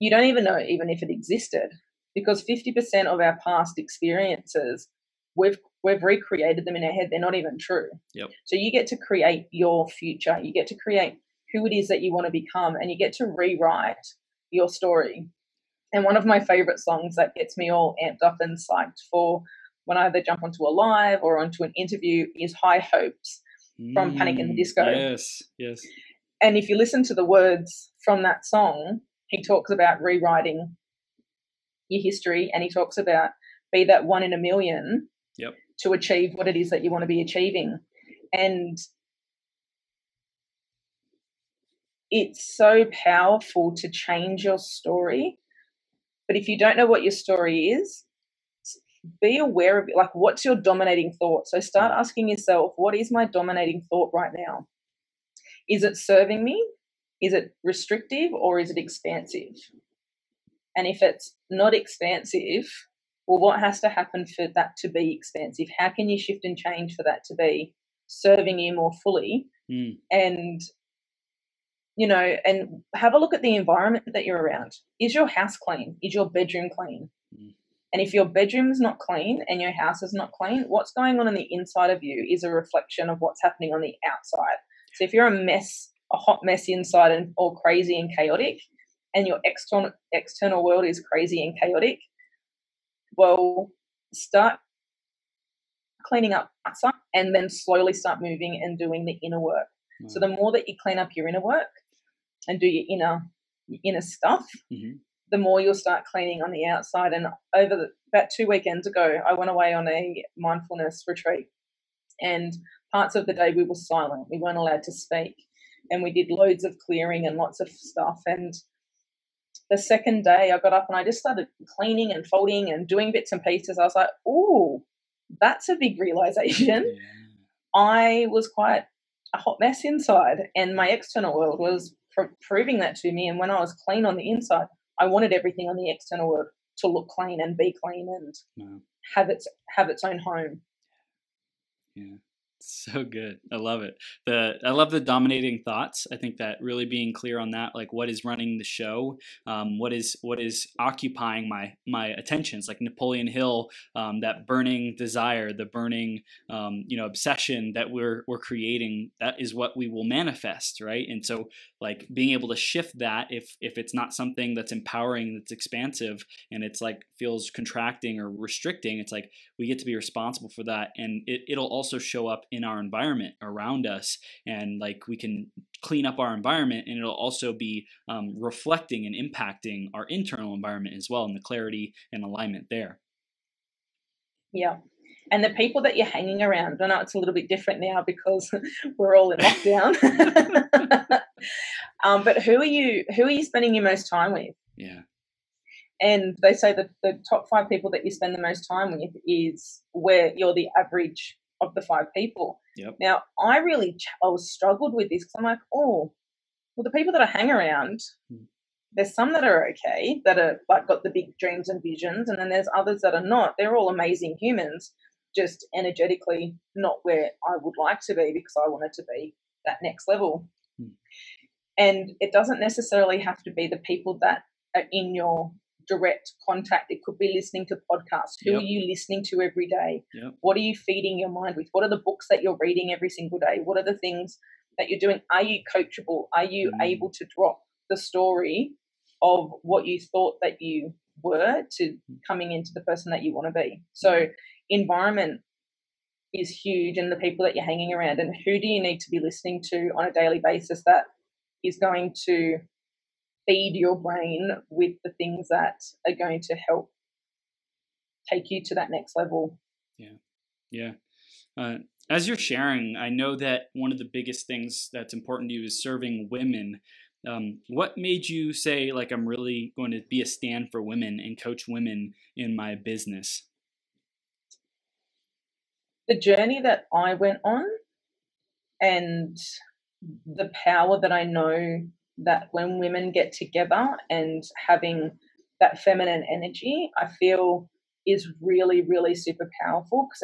Speaker 2: you don't even know even if it existed? Because 50% of our past experiences, we've recreated them in our head. They're not even true.
Speaker 1: Yep.
Speaker 2: So you get to create your future. You get to create who it is that you want to become, and you get to rewrite your story. And one of my favorite songs that gets me all amped up and psyched for when I either jump onto a live or onto an interview is High Hopes from Panic in the Disco.
Speaker 1: Yes.
Speaker 2: And if you listen to the words from that song, he talks about rewriting your history, and he talks about be that one in a million to achieve what it is that you want to be achieving. And it's so powerful to change your story. But if you don't know what your story is, be aware of it. Like, what's your dominating thought? So start asking yourself, what is my dominating thought right now? Is it serving me? Is it restrictive, or is it expansive? And if it's not expansive, well, what has to happen for that to be expansive? How can you shift and change for that to be serving you more fully? And, you know, and have a look at the environment that you're around. Is your house clean? Is your bedroom clean? And if your bedroom's not clean and your house is not clean, what's going on the inside of you is a reflection of what's happening on the outside. So if you're a mess, a hot mess inside and all crazy and chaotic, and your external world is crazy and chaotic, well, start cleaning up outside and then slowly start moving and doing the inner work. So the more that you clean up your inner work and do your inner stuff, the more you'll start cleaning on the outside. And about 2 weekends ago, I went away on a mindfulness retreat, and parts of the day we were silent. We weren't allowed to speak, and we did loads of clearing and lots of stuff. And the second day I got up and I just started cleaning and folding and doing bits and pieces. I was like, ooh, that's a big realization. I was quite a hot mess inside, and my external world was proving that to me. And when I was clean on the inside, I wanted everything on the external world to look clean and be clean and have its own home.
Speaker 1: Yeah. So good. I love it. I love the dominating thoughts. I think that really being clear on that, like what is running the show, what is occupying my attention. It's like Napoleon Hill, that burning desire, the burning obsession that we're creating. That is what we will manifest, right? And so like being able to shift that, if it's not something that's empowering, that's expansive, and it's like feels contracting or restricting, it's like we get to be responsible for that, and it'll also show up in our environment around us, and like we can clean up our environment, and it'll also be reflecting and impacting our internal environment as well, and the clarity and alignment there.
Speaker 2: Yeah. And the people that you're hanging around, I know it's a little bit different now because we're all in lockdown. But who are you spending your most time with?
Speaker 1: Yeah.
Speaker 2: And they say that the top 5 people that you spend the most time with is where you're the average of the 5 people.
Speaker 1: Yep.
Speaker 2: Now, I was struggled with this because I'm like, oh, well, the people that I hang around, there's some that are okay, that are like got the big dreams and visions, and then there's others that are not. They're all amazing humans, just energetically not where I would like to be because I wanted to be that next level. And it doesn't necessarily have to be the people that are in your direct contact. It could be listening to podcasts. Who are you listening to every day? What are you feeding your mind with? What are the books that you're reading every single day? What are the things that you're doing? Are you coachable? Are you able to drop the story of what you thought that you were to coming into the person that you want to be? So environment is huge, and the people that you're hanging around, and who do you need to be listening to on a daily basis that is going to feed your brain with the things that are going to help take you to that next level.
Speaker 1: Yeah. As you're sharing, I know that one of the biggest things that's important to you is serving women. What made you say, like, I'm really going to be a stand for women and coach women in my business?
Speaker 2: The journey that I went on and the power that I know that when women get together and having that feminine energy, I feel is really, really super powerful because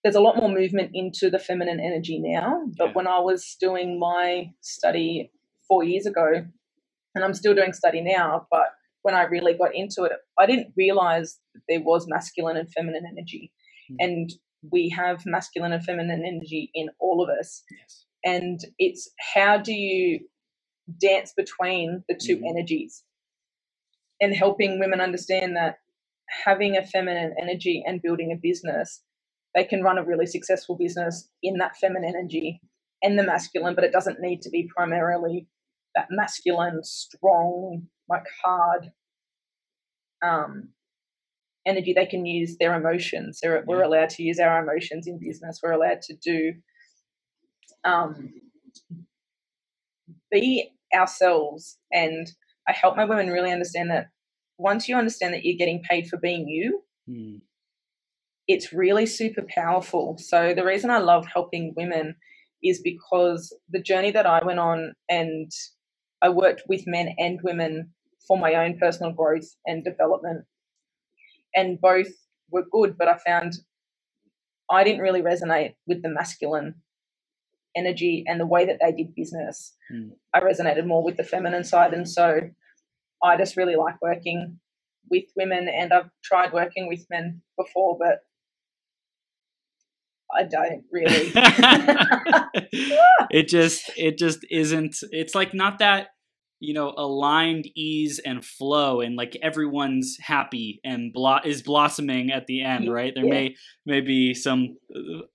Speaker 2: there's a lot more movement into the feminine energy now. But when I was doing my study 4 years ago, and I'm still doing study now, but when I really got into it, I didn't realize that there was masculine and feminine energy. And we have masculine and feminine energy in all of us. And it's how do you dance between the two energies, and helping women understand that having a feminine energy and building a business, they can run a really successful business in that feminine energy and the masculine, but it doesn't need to be primarily that masculine, strong, like hard energy. They can use their emotions. We're allowed to use our emotions in business. We're allowed to do be ourselves. And I help my women really understand that once you understand that you're getting paid for being you, it's really super powerful. So the reason I love helping women is because the journey that I went on, and I worked with men and women for my own personal growth and development, and both were good, but I found I didn't really resonate with the masculine energy and the way that they did business. I resonated more with the feminine side, and so I just really like working with women, and I've tried working with men before, but I don't really.
Speaker 1: It just isn't. It's like not that, aligned ease and flow, and like everyone's happy and is blossoming at the end, right? There may be some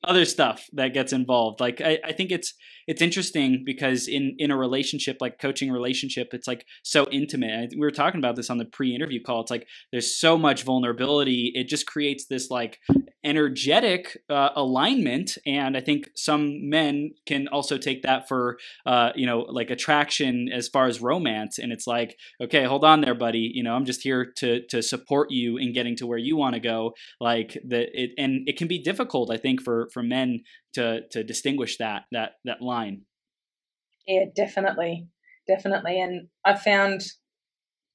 Speaker 1: other stuff that gets involved. Like I think it's interesting because in a relationship, like coaching relationship, it's like so intimate. We were talking about this on the pre-interview call. It's like there's so much vulnerability. It just creates this like energetic alignment, and I think some men can also take that for like attraction as far as romance, and it's like, okay, hold on there, buddy, I'm just here to support you in getting to where you want to go. Like and it can be difficult, I think, for men to distinguish that line.
Speaker 2: Yeah, definitely, and I found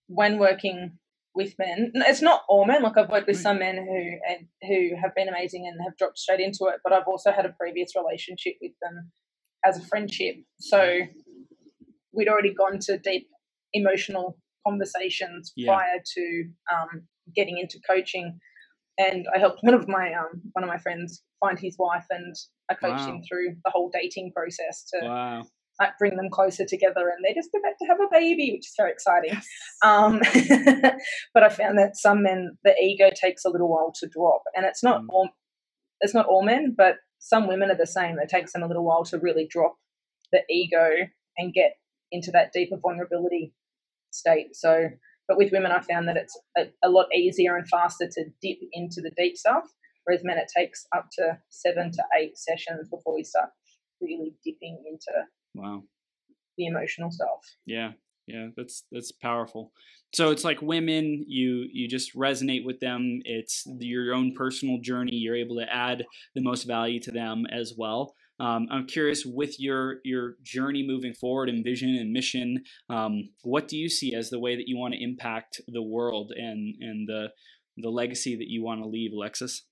Speaker 2: when working with men, it's not all men. Like I've worked with some men who have been amazing and have dropped straight into it, but I've also had a previous relationship with them as a friendship. So we'd already gone to deep emotional conversations prior to getting into coaching, and I helped one of my friends find his wife, and I coached him through the whole dating process to like bring them closer together, and they're just about to have a baby, which is very exciting. Yes. But I found that some men, the ego takes a little while to drop, and it's not all men, but some women are the same. It takes them a little while to really drop the ego and get into that deeper vulnerability state. So, but with women, I found that it's a lot easier and faster to dip into the deep stuff, whereas men, it takes up to 7 to 8 sessions before we start really dipping into the emotional stuff.
Speaker 1: Yeah. Yeah, that's powerful. So it's like women, you just resonate with them. It's your own personal journey. You're able to add the most value to them as well. I'm curious, with your journey moving forward and vision and mission, what do you see as the way that you want to impact the world and the legacy that you want to leave, Alexis?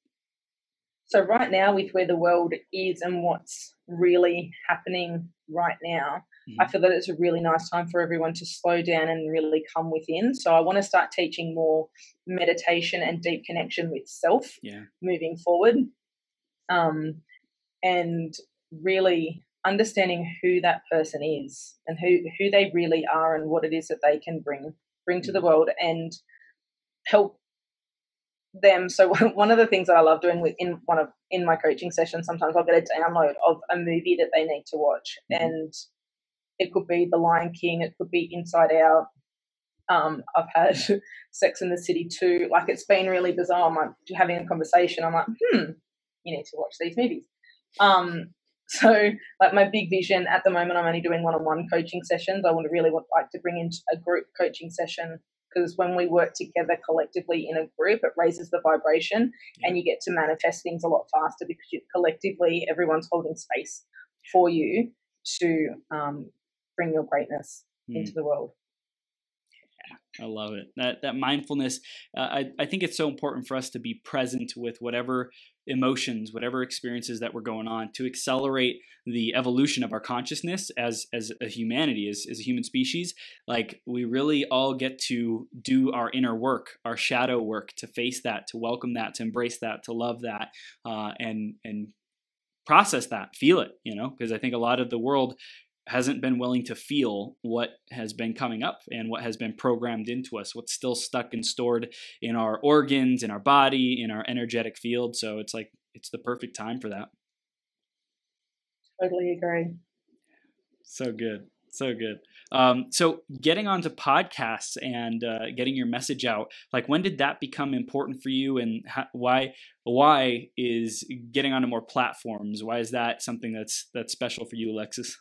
Speaker 2: So right now, with where the world is and what's really happening right now, I feel that it's a really nice time for everyone to slow down and really come within. So I want to start teaching more meditation and deep connection with self moving forward, and really understanding who that person is and who they really are and what it is that they can bring to the world and help them. So one of the things that I love doing in my coaching sessions, sometimes I'll get a download of a movie that they need to watch, and it could be The Lion King, it could be Inside Out. I've had Sex and the City too. Like, it's been really bizarre. I'm like having a conversation. I'm like, you need to watch these movies. So like my big vision at the moment, I'm only doing one-on-one coaching sessions. I would like to bring in a group coaching session, because when we work together collectively in a group, it raises the vibration and you get to manifest things a lot faster, because collectively everyone's holding space for you to bring your greatness into the world.
Speaker 1: I love it. That mindfulness, I think it's so important for us to be present with whatever emotions, whatever experiences that were going on, to accelerate the evolution of our consciousness as a humanity, as a human species. Like, we really all get to do our inner work, our shadow work, to face that, to welcome that, to embrace that, to love that, and process that, feel it, because I think a lot of the world hasn't been willing to feel what has been coming up and what has been programmed into us, what's still stuck and stored in our organs, in our body, in our energetic field. So it's like, it's the perfect time for that.
Speaker 2: Totally agree.
Speaker 1: So good. So good. So getting onto podcasts and getting your message out, like, when did that become important for you, and why is getting onto more platforms? Why is that something that's special for you, Alexis?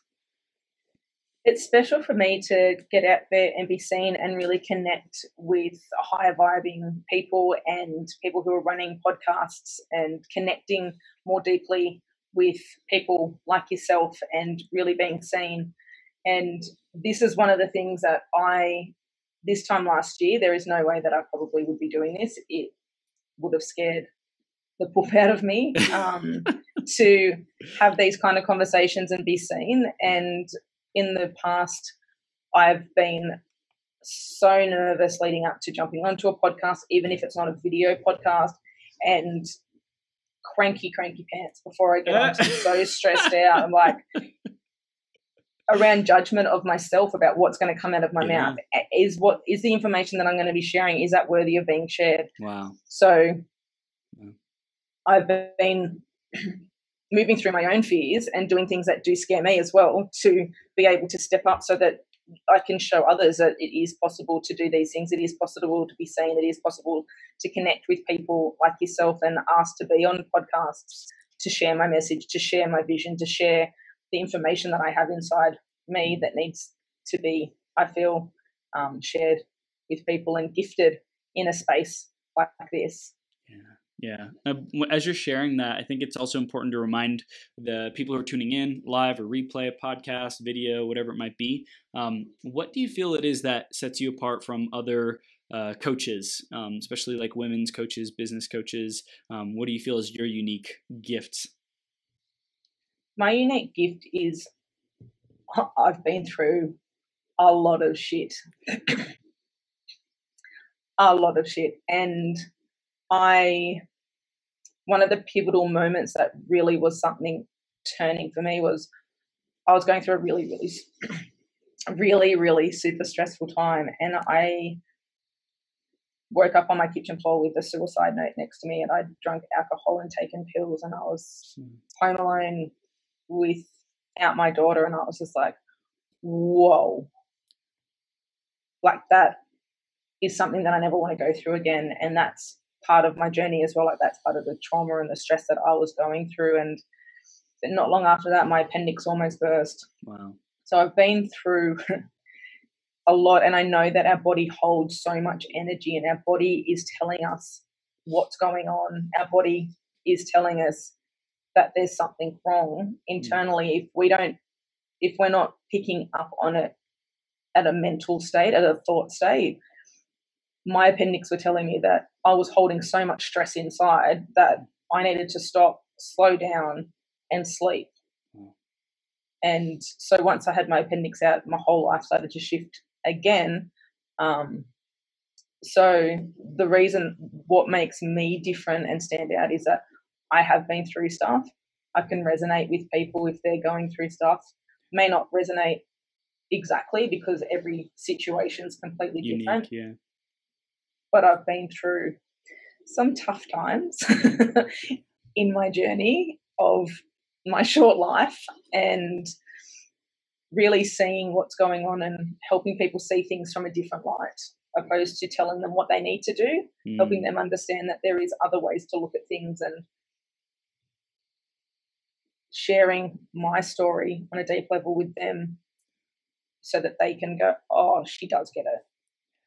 Speaker 2: It's special for me to get out there and be seen and really connect with higher vibing people and people who are running podcasts, and connecting more deeply with people like yourself and really being seen. And this is one of the things that this time last year, there is no way that I probably would be doing this. It would have scared the poop out of me to have these kind of conversations and be seen. And in the past, I've been so nervous leading up to jumping onto a podcast, even if it's not a video podcast, and cranky pants before I get on. I'm so stressed out. I'm like, around judgment of myself about what's going to come out of my mouth. Is the information that I'm going to be sharing, is that worthy of being shared?
Speaker 1: Wow.
Speaker 2: So I've been moving through my own fears and doing things that do scare me as well, to be able to step up so that I can show others that it is possible to do these things. It is possible to be seen. It is possible to connect with people like yourself and ask to be on podcasts, to share my message, to share my vision, to share the information that I have inside me that needs to be, I feel, shared with people and gifted in a space like this.
Speaker 1: Yeah. As you're sharing that, I think it's also important to remind the people who are tuning in live or replay, a podcast, video, whatever it might be. What do you feel it is that sets you apart from other coaches, especially like women's coaches, business coaches? What do you feel is your unique gifts?
Speaker 2: My unique gift is I've been through a lot of shit. A lot of shit. And one of the pivotal moments that really was something turning for me was I was going through a really super stressful time, and I woke up on my kitchen floor with a suicide note next to me, and I'd drunk alcohol and taken pills, and I was home alone without my daughter, and I was just like, whoa, like that is something that I never want to go through again. And that's part of my journey as well. Like, that's part of the trauma and the stress that I was going through. And not long after that, my appendix almost burst.
Speaker 1: Wow.
Speaker 2: So I've been through a lot. And I know that our body holds so much energy, and our body is telling us what's going on. Our body is telling us that there's something wrong internally if we're not picking up on it at a mental state, at a thought state. My appendix were telling me that I was holding so much stress inside that I needed to stop, slow down, and sleep. And so once I had my appendix out, my whole life started to shift again. So the reason, what makes me different and stand out, is that I have been through stuff. I can resonate with people if they're going through stuff. May not resonate exactly because every situation is completely different.
Speaker 1: Yeah.
Speaker 2: But I've been through some tough times in my journey of my short life, and really seeing what's going on and helping people see things from a different light, opposed to telling them what they need to do, helping them understand that there is other ways to look at things, and sharing my story on a deep level with them so that they can go, oh, she does get it.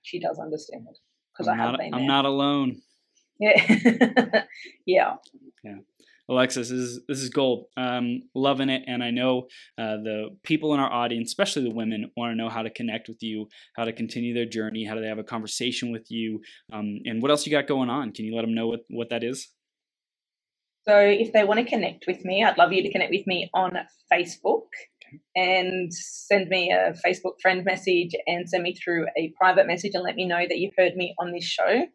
Speaker 2: She does understand it. Because I have been there.
Speaker 1: I'm not alone.
Speaker 2: Yeah. Yeah.
Speaker 1: Alexis, this is gold. Loving it, and I know the people in our audience, especially the women, want to know how to connect with you, how to continue their journey, how do they have a conversation with you, and what else you got going on. Can you let them know what that is?
Speaker 2: So if they want to connect with me, I'd love you to connect with me on Facebook and send me a Facebook friend message, and send me through a private message and let me know that you've heard me on this show.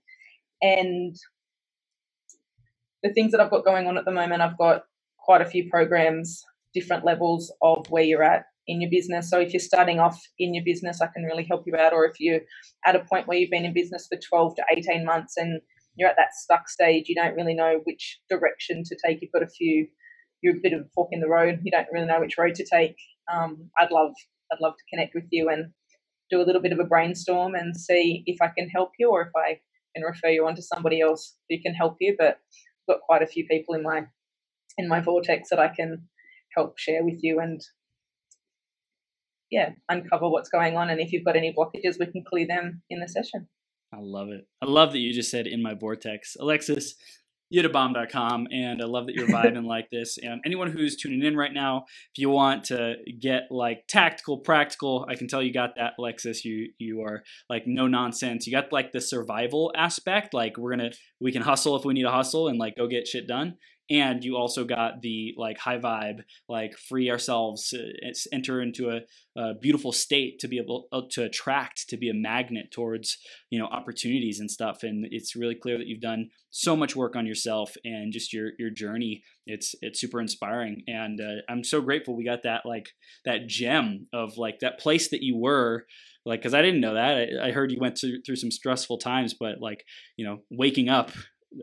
Speaker 2: And the things that I've got going on at the moment, I've got quite a few programs, different levels of where you're at in your business. So if you're starting off in your business, I can really help you out. Or if you're at a point where you've been in business for 12 to 18 months and you're at that stuck stage, you don't really know which direction to take. You're a bit of a fork in the road. You don't really know which road to take. I'd love to connect with you and do a little bit of a brainstorm and see if I can help you, or if I can refer you on to somebody else who can help you. But I've got quite a few people in my vortex that I can help share with you and uncover what's going on. And if you've got any blockages, we can clear them in the session.
Speaker 1: I love it. I love that you just said "in my vortex." Alexis, you'dabomb.com, and I love that you're vibing like this. And anyone who's tuning in right now, if you want to get like tactical, practical, I can tell you got that, Alexis. You are like no nonsense. You got like the survival aspect, like we can hustle if we need to hustle and like go get shit done. And you also got the like high vibe, like free ourselves, enter into a beautiful state to be able to attract, to be a magnet towards, opportunities and stuff. And it's really clear that you've done so much work on yourself and just your journey. It's super inspiring. And I'm so grateful we got that gem of like that place that you were, like, cause I didn't know that. I heard you went through some stressful times, but like, waking up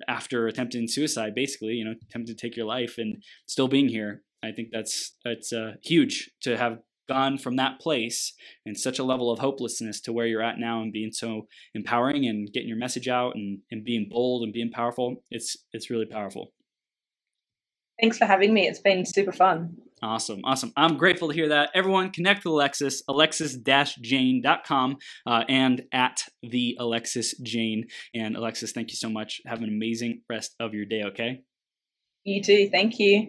Speaker 1: after attempting suicide, basically, attempting to take your life and still being here. I think that's huge to have gone from that place and such a level of hopelessness to where you're at now and being so empowering and getting your message out and being bold and being powerful. It's really powerful.
Speaker 2: Thanks for having me. It's been super fun.
Speaker 1: Awesome. I'm grateful to hear that. Everyone connect with Alexis, alexis-jane.com, and at the Alexis Jane. And Alexis, thank you so much. Have an amazing rest of your day, okay?
Speaker 2: You too. Thank you.